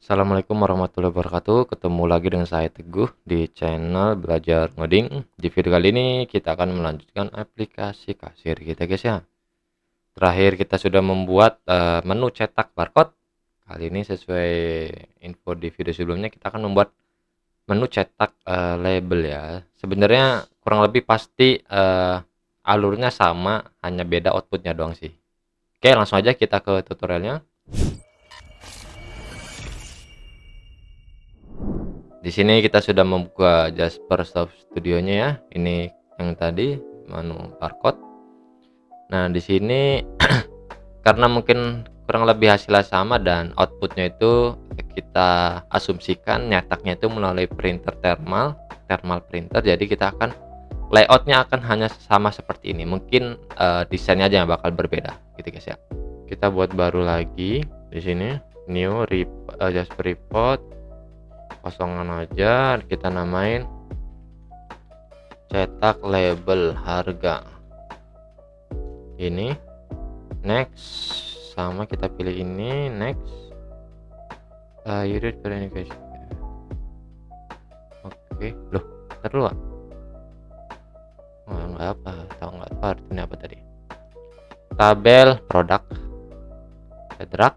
Assalamualaikum warahmatullahi wabarakatuh. Ketemu lagi dengan saya Teguh di channel Belajar Ngoding. Di video kali ini kita akan melanjutkan aplikasi kasir kita, guys ya. Terakhir kita sudah membuat menu cetak barcode. Kali ini sesuai info di video sebelumnya kita akan membuat menu cetak label ya. Sebenarnya kurang lebih pasti alurnya sama, hanya beda outputnya doang sih. Oke, langsung aja kita ke tutorialnya. Di sini kita sudah membuka Jasper Soft Studio-nya ya. Ini yang tadi menu barcode. Nah, di sini karena mungkin kurang lebih hasilnya sama dan outputnya itu kita asumsikan nyetaknya itu melalui printer thermal printer. Jadi kita akan layoutnya akan hanya sama seperti ini. Mungkin desainnya aja yang bakal berbeda, gitu guys ya. Kita buat baru lagi di sini, new Jasper report. Kosongan aja, kita namain cetak label harga. Ini next, sama kita pilih ini next. Unit verification. Oke, loh, terlalu nggak apa, tahu nggak apa artinya apa tadi. Tabel produk, drag.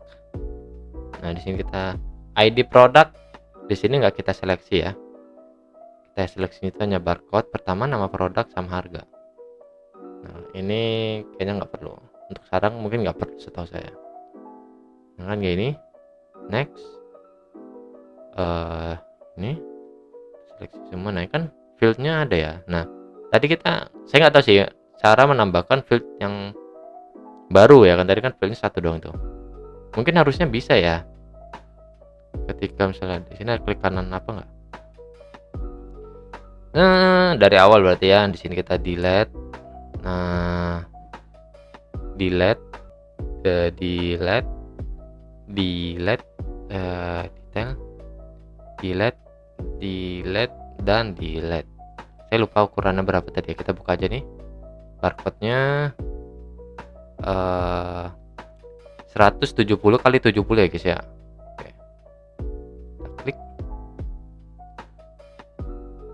Nah, di sini kita ID produk. Di sini nggak kita seleksi ya. Kita seleksi itu hanya barcode, pertama nama produk sama harga. Nah, ini kayaknya nggak perlu. Untuk sekarang mungkin nggak perlu setahu saya. Nah, kan kayak ini. Next. Ini seleksi semua. Nah, kan fieldnya ada ya. Nah, tadi saya nggak tahu sih cara menambahkan field yang baru ya kan. Tadi kan fieldnya satu doang tuh. Mungkin harusnya bisa ya. Ketika misalnya di sini klik kanan apa nggak? Nah, dari awal berarti ya. Di sini kita delete. Nah, delete detail, delete dan delete. Saya lupa ukurannya berapa tadi ya. Kita buka aja nih barcode-nya, 170 kali 70 ya guys ya. Oke, kita klik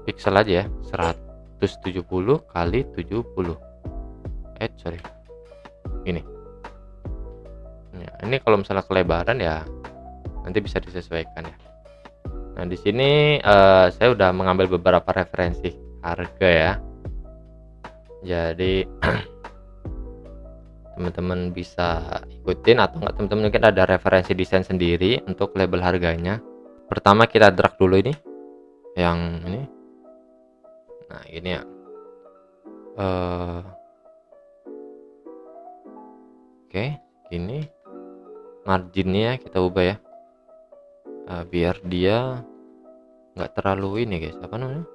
pixel aja ya, 170 kali 70. Sorry, ini ya, ini kalau misalnya kelebaran ya nanti bisa disesuaikan ya. Nah, di sini saya udah mengambil beberapa referensi harga ya. Jadi teman-teman bisa ikutin, atau enggak teman-teman mungkin ada referensi desain sendiri untuk label harganya. Pertama kita drag dulu ini, yang ini. Nah, ini ya. Oke, ini marginnya kita ubah ya. Biar dia nggak terlalu ini guys, apa namanya,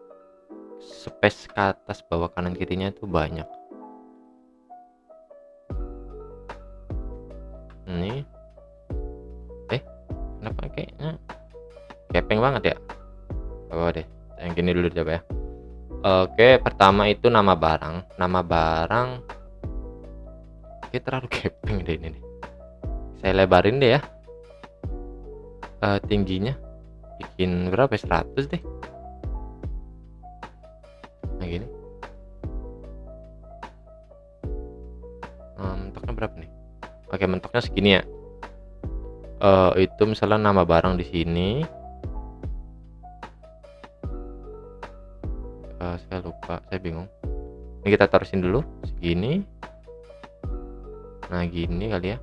space ke atas bawah kanan kirinya itu banyak. Ini kenapa kayaknya kepeng banget ya. Apa deh, yang gini dulu coba ya. Oke, pertama itu nama barang. Oke, terlalu kepeng deh ini nih. Saya lebarin deh ya. Tingginya bikin berapa ya? 100 deh. Nah, gini. Mentoknya berapa nih? Oke, mentoknya segini ya. Itu misalnya nama barang di sini. Saya lupa, saya bingung. Ini kita taruhin dulu segini. Nah, gini kali ya.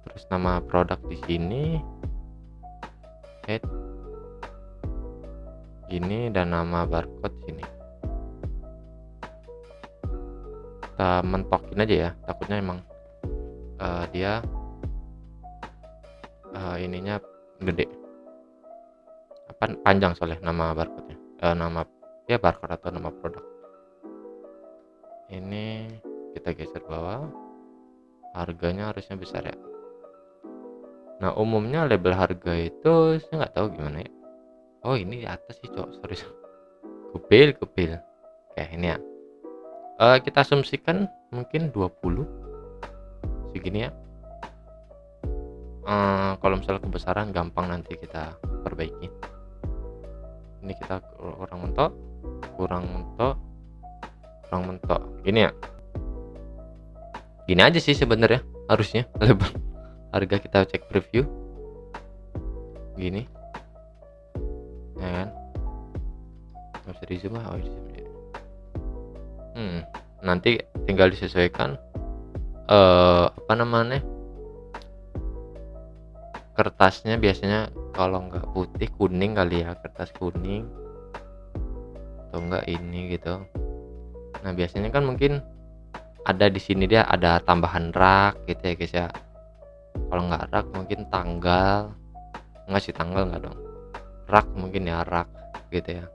Terus nama produk di sini. Gini, dan nama barcode sini. Kita mentokin aja ya, takutnya emang dia ininya gede, panjang soalnya nama barcode-nya, nama ya barcode atau nama produk. Ini kita geser bawah, harganya harusnya besar ya. Nah, umumnya label harga itu saya nggak tahu gimana ya. Oh, ini di atas sih cok, sorry. Kupil. Oke, ini ya. Kita asumsikan mungkin 20 segini ya. kalau misalnya kebesaran gampang nanti kita perbaiki. Ini kita kurang mentok, gini ya, gini aja sih sebenarnya harusnya. Lebar harga kita cek preview gini ya kan, nggak bisa di zoom. Nanti tinggal disesuaikan apa namanya, kertasnya biasanya kalau nggak putih kuning kali ya, kertas kuning atau enggak ini gitu. Nah biasanya kan mungkin ada di sini dia ada tambahan rak gitu ya guys ya. Kalau nggak rak mungkin tanggal, nggak sih tanggal nggak dong, rak mungkin ya, rak gitu ya.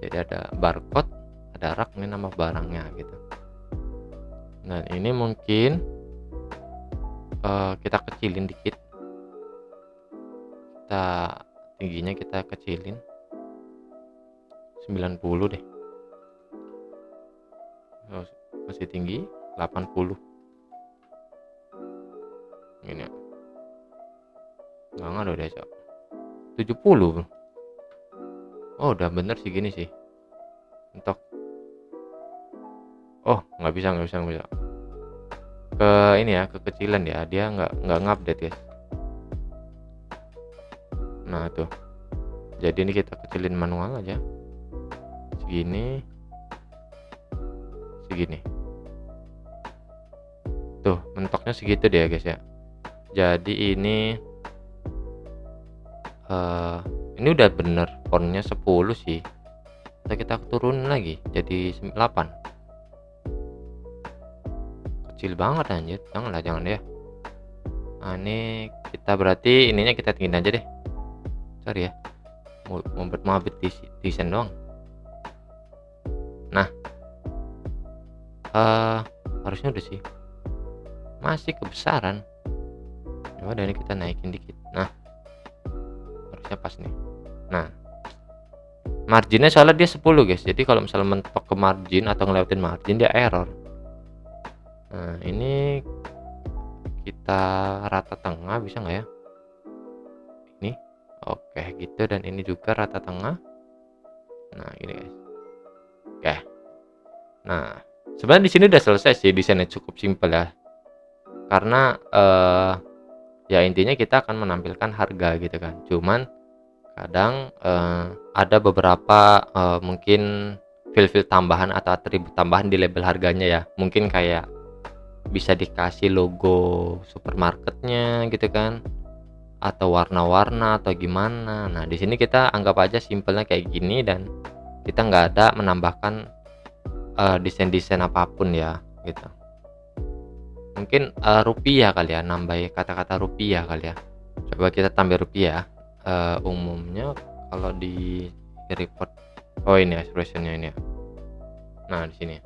Jadi ada barcode, ada rak, ini nama barangnya gitu. Dan ini mungkin kita kecilin dikit, tingginya kita kecilin 90 deh. Masih tinggi 80 ini ya. Nggak ngaruh deh cok, 70. Oh udah bener sih gini sih untuk, oh nggak bisa ke ini ya, kekecilan ya, dia nggak ngupdate guys. Nah tuh, jadi ini kita kecilin manual aja segini tuh, mentoknya segitu deh ya guys ya. Jadi ini udah bener fontnya 10 sih, kita turunin lagi jadi 8. Kecil banget anjir, jangan ya. Nah ini kita berarti ininya kita tinggiin aja deh, sorry ya, mau desain doang. Nah harusnya udah sih, masih kebesaran. Coba dari kita naikin dikit, nah harusnya pas nih. Nah marginnya soalnya dia 10 guys, jadi kalau misalnya mentok ke margin atau ngelewatin margin dia error. Nah ini kita rata tengah bisa nggak ya ini, oke gitu, dan ini juga rata tengah. Nah ini guys, oke. Nah sebenarnya di sini udah selesai sih, desainnya cukup simpel ya, karena ya intinya kita akan menampilkan harga gitu kan. Cuman kadang ada beberapa mungkin fill tambahan atau atribut tambahan di label harganya ya, mungkin kayak bisa dikasih logo supermarketnya gitu kan, atau warna-warna atau gimana. Nah di sini kita anggap aja simpelnya kayak gini, dan kita nggak ada menambahkan desain-desain apapun ya gitu. Mungkin rupiah kali ya, nambah kata-kata rupiah kali ya. Coba kita tambah rupiah. Umumnya kalau di report, oh ini expressionnya ini ya. Nah di sini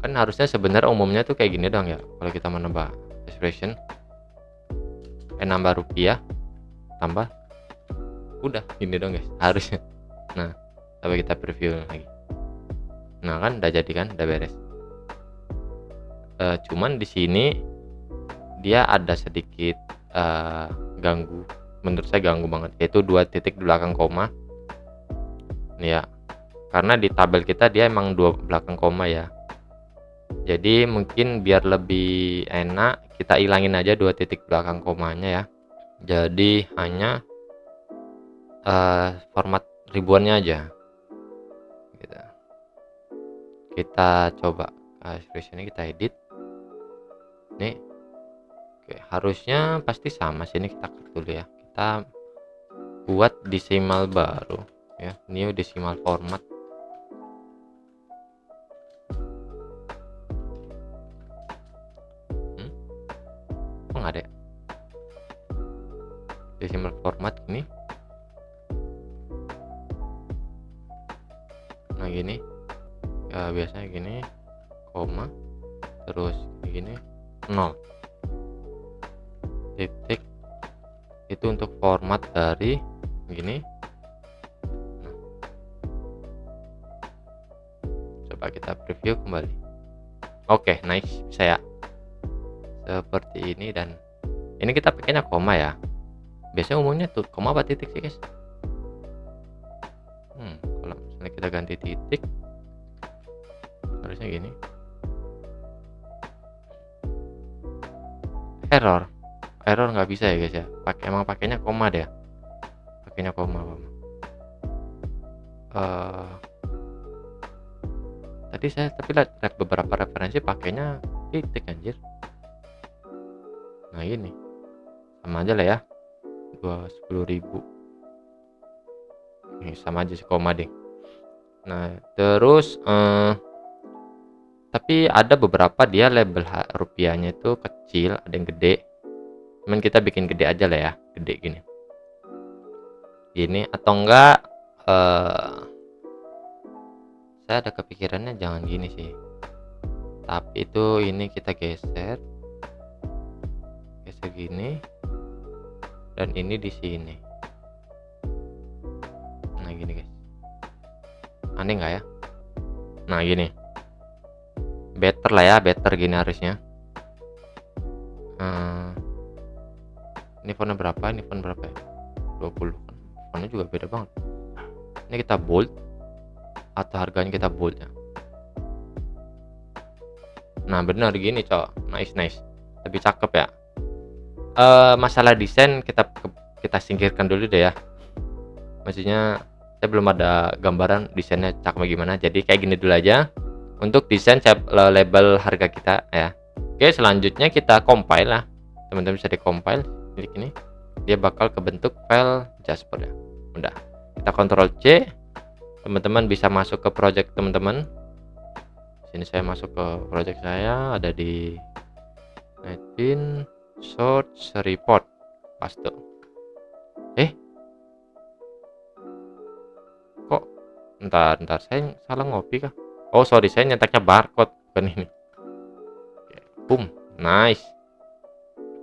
kan harusnya sebenarnya umumnya tuh kayak gini dong ya. Kalau kita menambah expression, nambah rupiah, tambah, udah gini dong guys harusnya. Nah coba kita preview lagi. Nah kan udah jadi kan, udah beres. Cuman di sini dia ada sedikit ganggu, menurut saya ganggu banget, yaitu 2 titik di belakang koma nih ya, karena di tabel kita dia emang 2 belakang koma ya. Jadi mungkin biar lebih enak kita ilangin aja 2 titik belakang komanya ya, jadi hanya format ribuannya aja gitu. Kita coba expressionnya kita edit nih. Oke, harusnya pasti sama sih, ini kita klik dulu ya, kita buat decimal baru ya, new decimal format. Kok nggak ada ya decimal format ini? Nah gini ya, biasanya gini koma terus gini 0 titik, itu untuk format dari gini. Nah, coba kita preview kembali. Oke, nice, bisa ya seperti ini. Dan Ini kita pakainya koma ya. Biasanya umumnya tuh koma apa titik sih guys? Kalau misalnya kita ganti titik harusnya gini. Error nggak bisa ya guys ya. Emang pakainya koma deh. Pakainya koma. Tadi saya lihat beberapa referensi pakainya titik anjir. Nah ini sama aja lah ya, 10.000 ini sama aja sih koma deh. Nah terus tapi ada beberapa dia label rupiahnya itu kecil, ada yang gede, cuman kita bikin gede aja lah ya, gede gini atau enggak saya ada kepikirannya jangan gini sih, tapi itu ini kita geser gini dan ini di sini. Nah gini guys, aneh nggak ya? Nah gini better lah ya, better gini harusnya. Ini fontnya berapa? Ini font berapa ya? 20 kan, fontnya juga beda banget. Ini kita bold atau harganya kita bold ya. Nah bener gini cowok, nice lebih cakep ya. Masalah desain kita singkirkan dulu deh ya, maksudnya saya belum ada gambaran desainnya cakep gimana, jadi kayak gini dulu aja untuk desain label harga kita ya. Oke, selanjutnya kita compile lah, teman-teman bisa di compile klik ini, dia bakal kebentuk file Jasper ya. Udah, kita Ctrl C, teman-teman bisa masuk ke project teman-teman. Sini saya masuk ke project saya, ada di Netbin Search Report, paste. Kok bentar saya salah ngopi kah? Oh sorry, saya nyetaknya barcode bukan ini. Boom, nice.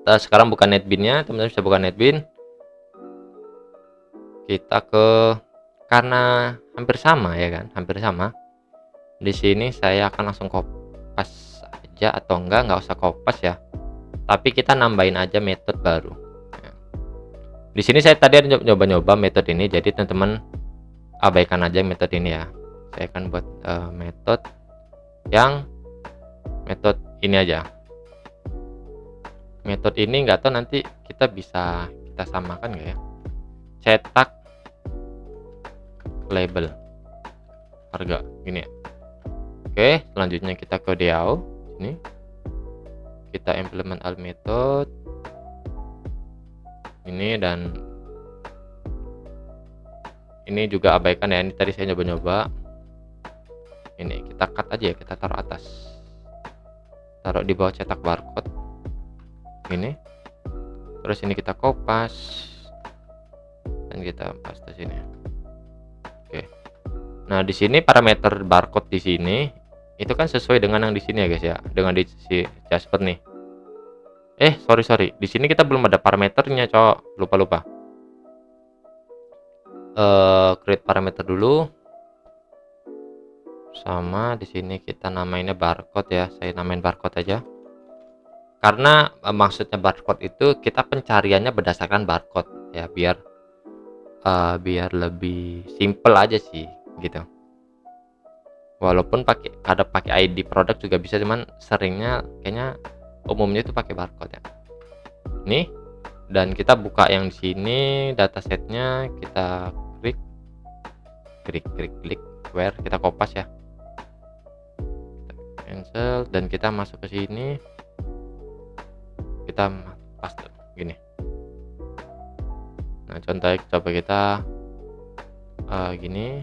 Kita sekarang buka Netbin-nya, teman-teman bisa buka Netbin. Kita karena hampir sama ya kan, hampir sama. Di sini saya akan langsung kopas aja, atau nggak usah kopas ya. Tapi kita nambahin aja metode baru. Di sini saya tadi nyoba metode ini, jadi teman-teman abaikan aja metode ini ya. Saya akan buat metode ini aja. Metode ini nggak tahu nanti kita samakan nggak ya. Cetak label harga gini ya. Oke, selanjutnya kita ke DAO ini. Kita implement all method ini, dan ini juga abaikan ya, ini tadi saya nyoba ini kita cut aja ya, kita taruh atas, taruh di bawah cetak barcode ini, terus ini kita kopas dan kita paste sini. Oke, nah di sini parameter barcode di sini itu kan sesuai dengan yang di sini ya guys ya, dengan di si Jasper nih. Sorry, di sini kita belum ada parameternya cowok, lupa. Create parameter dulu, sama di sini kita namainnya barcode ya, saya namain barcode aja, karena maksudnya barcode itu kita pencariannya berdasarkan barcode ya, biar lebih simple aja sih gitu. Walaupun pakai ID produk juga bisa, cuman seringnya kayaknya umumnya itu pakai barcode ya. Nih, dan kita buka yang di sini datasetnya, kita klik where, kita kopas ya, kita cancel dan kita masuk ke sini, kita paste gini. Nah contohnya coba kita gini,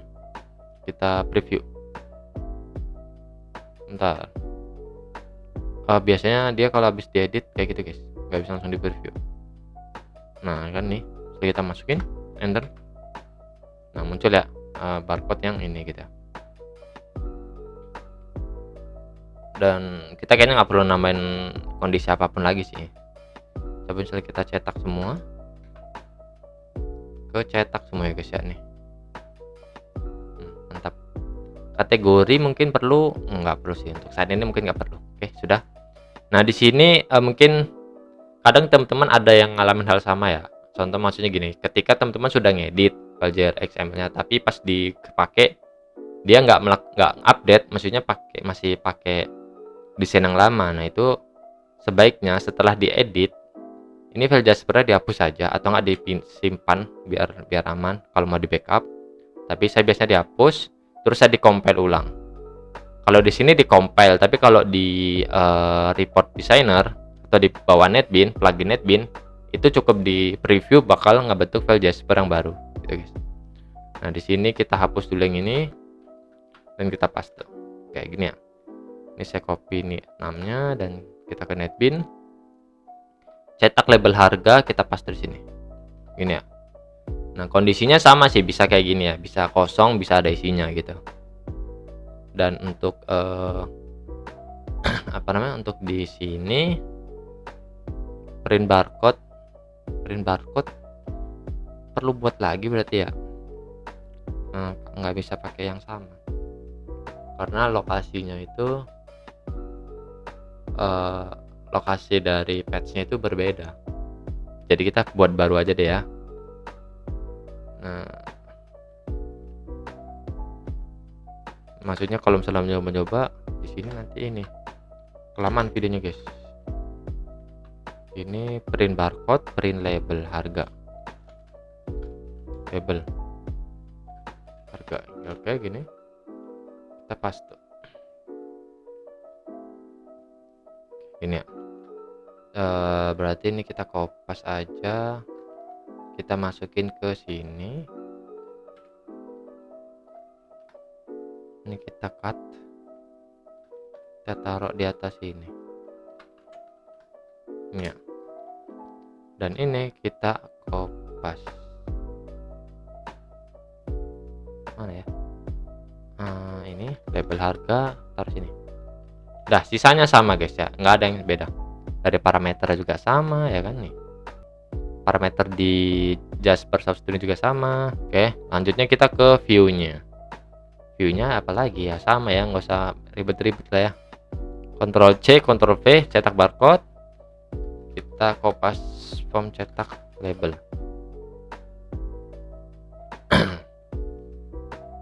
kita preview. Bentar, biasanya dia kalau habis diedit kayak gitu guys, nggak bisa langsung di preview. Nah kan nih, setelah kita masukin enter, nah muncul ya barcode yang ini gitu. Dan kita kayaknya nggak perlu nambahin kondisi apapun lagi sih. Coba misalnya kita cetak semua, ya guys ya nih. Mantap. Kategori mungkin perlu, nggak perlu sih untuk saat ini, mungkin nggak perlu. Oke, sudah. Nah di sini mungkin kadang teman-teman ada yang ngalamin hal sama ya. Contoh maksudnya gini, ketika teman-teman sudah ngedit file JRXML-nya, tapi pas dipakai dia nggak update, maksudnya masih pakai desain yang lama. Nah itu sebaiknya setelah diedit, ini file Jasper dihapus saja atau nggak disimpan biar aman kalau mau di backup. Tapi saya biasanya dihapus, terus saya dikompil ulang. Kalau di sini dikompil, tapi kalau di report designer atau di bawah NetBeans, plugin NetBeans, itu cukup di preview bakal ngebentuk file Jasper yang baru, gitu guys. Nah di sini kita hapus dulu yang ini dan kita paste kayak gini ya. Ini saya copy nih namanya dan kita ke NetBeans, cetak label harga, kita paste di sini, gini ya. Nah kondisinya sama sih, bisa kayak gini ya, bisa kosong, bisa ada isinya gitu. Dan untuk apa namanya, untuk di sini print barcode perlu buat lagi berarti ya. Nggak bisa pakai yang sama karena lokasinya itu lokasi dari patchnya itu berbeda, jadi kita buat baru aja deh ya. Nah maksudnya kalau misalnya mencoba di sini nanti ini kelamaan videonya guys. Ini print barcode, print label harga, label harga, oke gini kita paste ini ya. Berarti ini kita kopas aja, kita masukin ke sini, ini kita cut, kita taruh di atas ini ya, dan ini kita kopas mana ya, ini label harga taruh sini. Dah sisanya sama guys ya, nggak ada yang beda. Dari parameter juga sama ya kan, nih parameter di Jasper Soft Studio juga sama. Oke lanjutnya kita ke viewnya apalagi ya, sama ya, nggak usah ribet-ribet lah ya. Ctrl C Ctrl V, cetak barcode, kita kopas form cetak label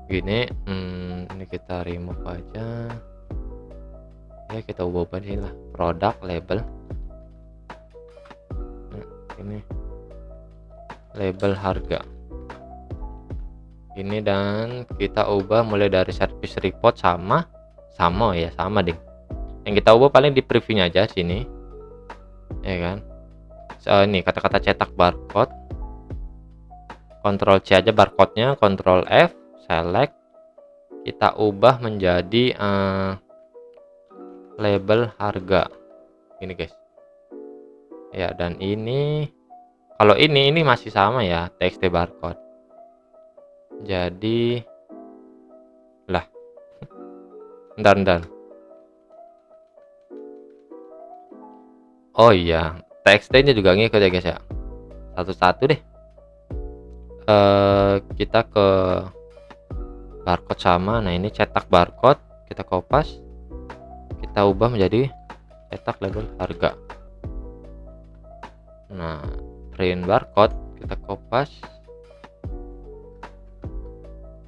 gini. Ini kita remove aja ya, kita ubah sini lah, produk label. Ini label harga ini, dan kita ubah mulai dari service report sama deh. Yang kita ubah paling di previewnya aja sini ya kan. Ini kata-kata cetak barcode, Ctrl C aja barcode-nya, Ctrl F select, kita ubah menjadi label harga ini guys ya. Dan ini kalau ini masih sama ya, txt barcode. Jadi lah bentar. Oh iya, txt nya juga ngikut ya guys ya, satu-satu deh. Kita ke barcode sama, nah ini cetak barcode, kita kopas, kita ubah menjadi cetak label harga. Nah print barcode kita kopas,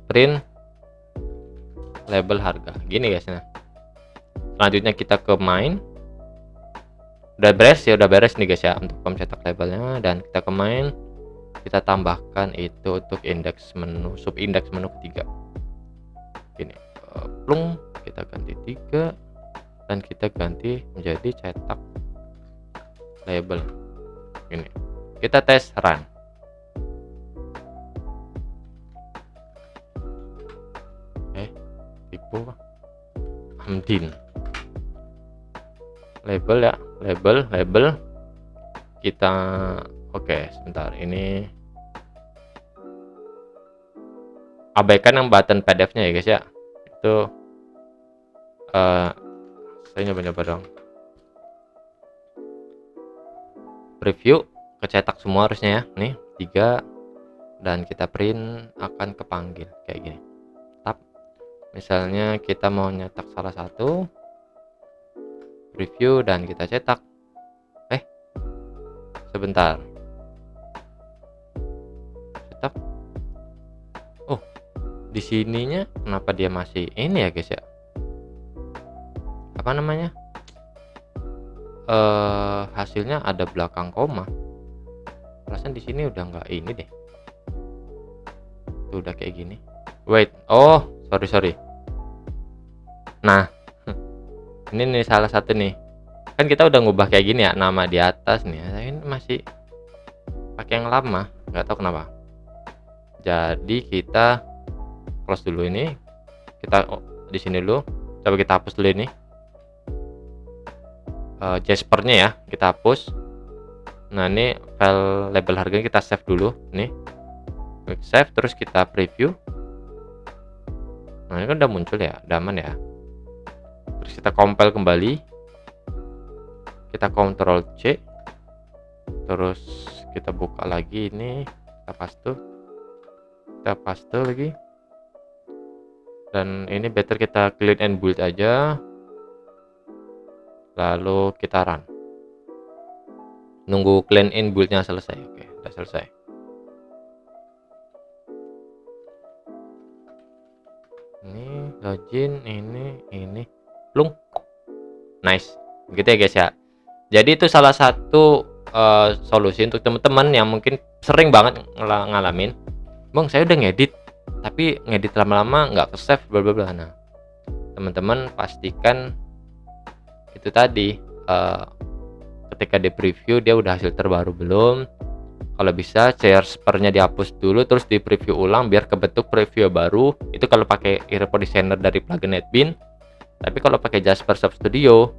print label harga gini guys. Nah selanjutnya kita ke main, udah beres nih guys ya untuk form cetak labelnya. Dan kita ke main, kita tambahkan itu untuk indeks menu, sub indeks menu ketiga ini, plung, kita ganti 3 dan kita ganti menjadi cetak label ini. Kita tes run. Tipu Hamdin label ya, label kita. Oke sebentar, ini abaikan yang button PDF nya ya guys ya. Itu saya nyoba dong, preview kecetak semua harusnya ya, nih 3, dan kita print akan kepanggil kayak gini. Tab, misalnya kita mau nyetak salah satu, preview dan kita cetak, sebentar. Tetap. Oh, di sininya kenapa dia masih ini ya guys ya? Apa namanya? Hasilnya ada belakang koma. Perasaan di sini udah nggak ini deh. Tuh udah kayak gini. Wait, oh sorry. Nah, ini nih salah satu nih. Kan kita udah ngubah kayak gini ya, nama di atas nih. Ini masih pakai yang lama, nggak tahu kenapa. Jadi kita close dulu ini. Kita di sini dulu. Coba kita hapus dulu ini. Jaspernya ya, kita hapus. Nah, ini file label harganya kita save dulu nih. Klik save, terus kita preview. Nah, ini kan udah muncul ya, udah aman ya. Terus kita compile kembali. Kita Ctrl C. Terus kita buka lagi ini, kita paste lagi. Dan ini better kita clean and build aja. Lalu kita run. Nunggu clean and build-nya selesai. Oke, udah selesai. Ini login, ini plung. Nice. Begitu ya guys ya. Jadi itu salah satu solusi untuk teman-teman yang mungkin sering banget ngalamin, Bang, saya udah ngedit tapi ngedit lama-lama nggak ke save bla bla bla. Nah, teman-teman pastikan itu tadi, ketika di preview dia udah hasil terbaru belum. Kalau bisa Jaspernya dihapus dulu, terus di preview ulang biar kebentuk preview baru. Itu kalau pakai report designer dari plugin NetBeans. Tapi kalau pakai Jasper Shop Studio,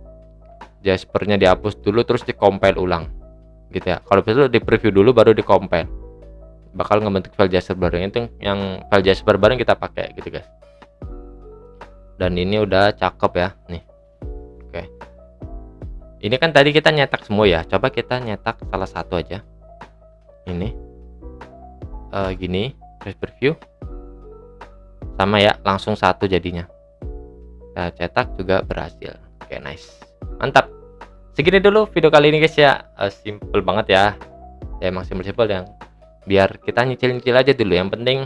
Jaspernya dihapus dulu terus di compile ulang gitu ya. Kalau bisa di preview dulu baru di compile, bakal ngebentuk file Jasper baru. Itu yang file Jasper baru yang kita pakai gitu guys. Dan ini udah cakep ya nih. Oke, ini kan tadi kita nyetak semua ya, coba kita nyetak salah satu aja. Ini gini, terus preview sama ya, langsung satu jadinya. Kita cetak juga berhasil. Oke, nice, mantap. Segini dulu video kali ini guys ya. Simple banget ya. Ya emang simple yang biar kita nyicil-nyicil aja dulu. Yang penting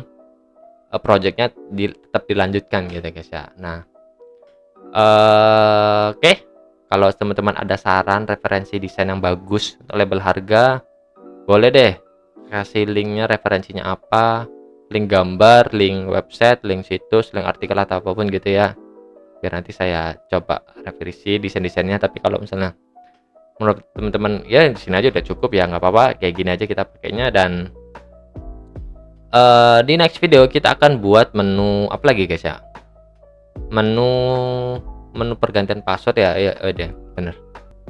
projectnya tetap dilanjutkan gitu guys ya. Nah, oke. Kalau teman-teman ada saran referensi desain yang bagus untuk label harga, boleh deh kasih linknya, referensinya apa, link gambar, link website, link situs, link artikel atau apapun gitu ya. Biar nanti saya coba revisi desain-desainnya. Tapi kalau misalnya menurut teman-teman ya di sini aja udah cukup ya, nggak apa-apa, kayak gini aja kita pakainya. Dan di next video kita akan buat menu apa lagi guys ya, menu pergantian password ya, deh bener,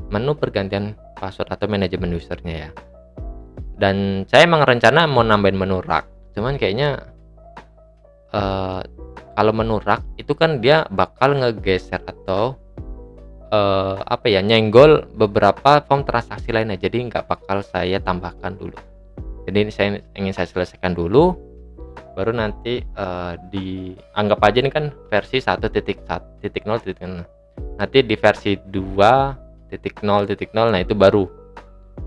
menu pergantian password atau manajemen usernya ya. Dan saya emang rencana mau nambahin menu rak, cuman kayaknya kalau menu rak itu kan dia bakal ngegeser atau apa ya, nyenggol beberapa form transaksi lainnya, jadi nggak bakal saya tambahkan dulu. Jadi ini saya ingin saya selesaikan dulu, baru nanti dianggap aja ini kan versi 1.0.0. Nanti di versi 2.0.0 nah itu baru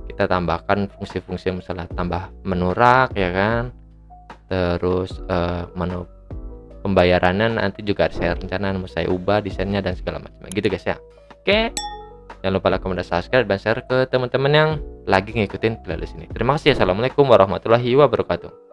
kita tambahkan fungsi-fungsi, misalnya tambah menu rak ya kan, terus menu pembayarannya nanti juga saya rencana mau saya ubah desainnya dan segala macam gitu guys ya. Oke, jangan lupa like, comment, dan subscribe, dan share ke teman-teman yang lagi ngikutin playlist ini. Terima kasih. Assalamualaikum warahmatullahi wabarakatuh.